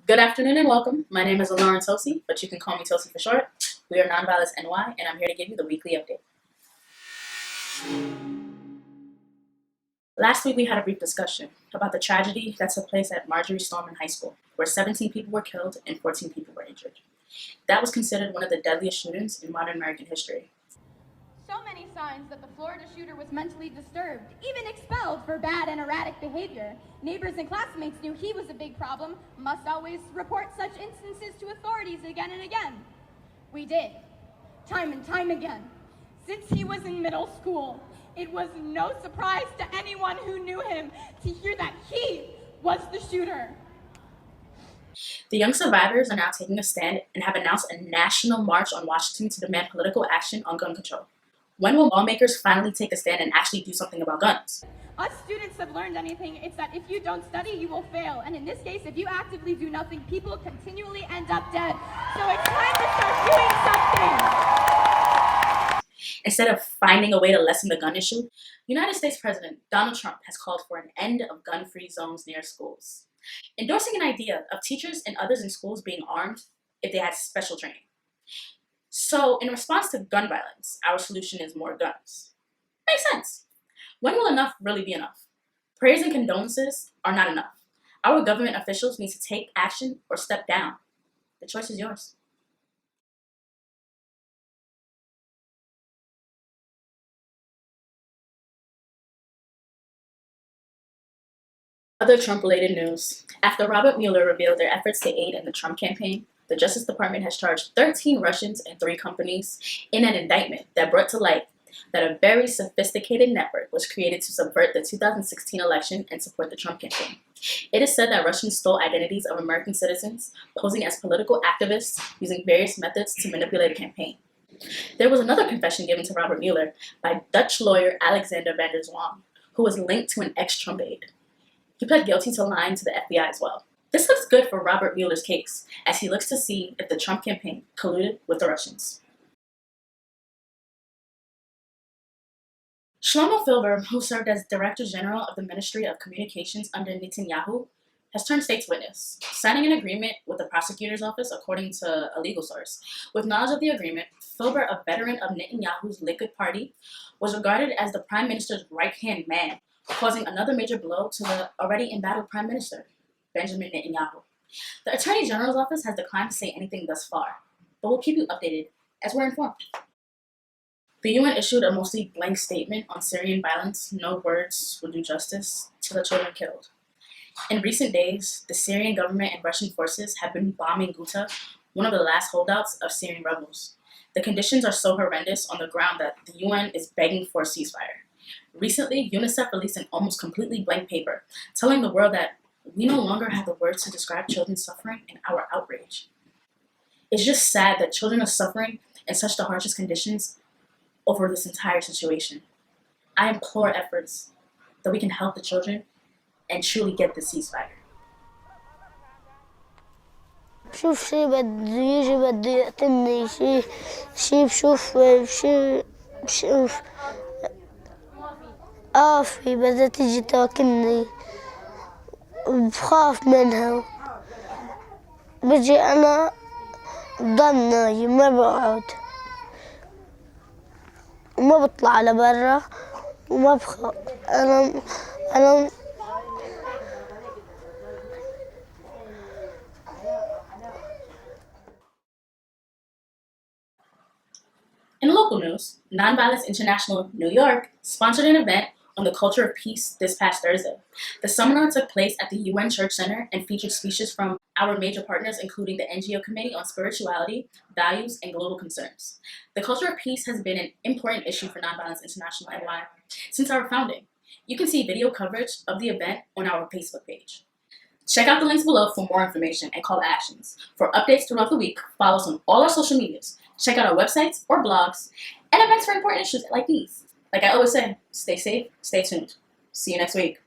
Good afternoon and welcome. My name is Lauren Tosi, but you can call me Tosi for short. We are Nonviolence NY, and I'm here to give you the weekly update. Last week we had a brief discussion about the tragedy that took place at Marjorie Stoneman High School, where 17 people were killed and 14 people were injured. That was considered one of the deadliest shootings in modern American history. So many signs that the Florida shooter was mentally disturbed, even expelled for bad and erratic behavior. Neighbors and classmates knew he was a big problem, must always report such instances to authorities again and again. We did, time and time again. Since he was in middle school, it was no surprise to anyone who knew him to hear that he was the shooter. The young survivors are now taking a stand and have announced a national march on Washington to demand political action on gun control. When will lawmakers finally take a stand and actually do something about guns? Us students have learned anything, it's that if you don't study, you will fail. And in this case, if you actively do nothing, people continually end up dead. So it's time to start doing something. Instead of finding a way to lessen the gun issue, United States President Donald Trump has called for an end of gun-free zones near schools, endorsing an idea of teachers and others in schools being armed if they had special training. So, in response to gun violence, our solution is more guns. Makes sense. When will enough really be enough? Prayers and condolences are not enough. Our government officials need to take action or step down. The choice is yours. Other Trump-related news. After Robert Mueller revealed their efforts to aid in the Trump campaign, the Justice Department has charged 13 Russians and 3 companies in an indictment that brought to light that a very sophisticated network was created to subvert the 2016 election and support the Trump campaign. It is said that Russians stole identities of American citizens, posing as political activists using various methods to manipulate a campaign. There was another confession given to Robert Mueller by Dutch lawyer Alexander van der Zwaan, who was linked to an ex-Trump aide. He pled guilty to lying to the FBI as well. This looks good for Robert Mueller's case, as he looks to see if the Trump campaign colluded with the Russians. Shlomo Filber, who served as Director General of the Ministry of Communications under Netanyahu, has turned state's witness, signing an agreement with the prosecutor's office according to a legal source. With knowledge of the agreement, Filber, a veteran of Netanyahu's Likud party, was regarded as the Prime Minister's right-hand man, causing another major blow to the already embattled Prime Minister, Benjamin Netanyahu. The Attorney General's office has declined to say anything thus far, but we'll keep you updated as we're informed. The UN issued a mostly blank statement on Syrian violence. No words will do justice to the children killed. In recent days, the Syrian government and Russian forces have been bombing Ghouta, one of the last holdouts of Syrian rebels. The conditions are so horrendous on the ground that the UN is begging for a ceasefire. Recently, Unicef released an almost completely blank paper, telling the world that we no longer have the words to describe children's suffering and our outrage. It's just sad that children are suffering in such the harshest conditions over this entire situation. I implore efforts that we can help the children and truly get the ceasefire. شوف شي بده يجي بده يقتلني شي بشوف شي بشوف في بدها تيجي تاكلني بخاف منها بجي أنا بضل نايم ما بقعد وما بطلع لبرا وما بخاف أنا In local news, Nonviolence International New York sponsored an event on the culture of peace this past Thursday. The seminar took place at the UN Church Center and featured speeches from our major partners, including the NGO Committee on Spirituality, Values, and Global Concerns. The culture of peace has been an important issue for Nonviolence International NY since our founding. You can see video coverage of the event on our Facebook page. Check out the links below for more information and call to actions. For updates throughout the week, follow us on all our social medias. Check out our websites or blogs and events for important issues like these. Like I always say, stay safe, stay tuned. See you next week.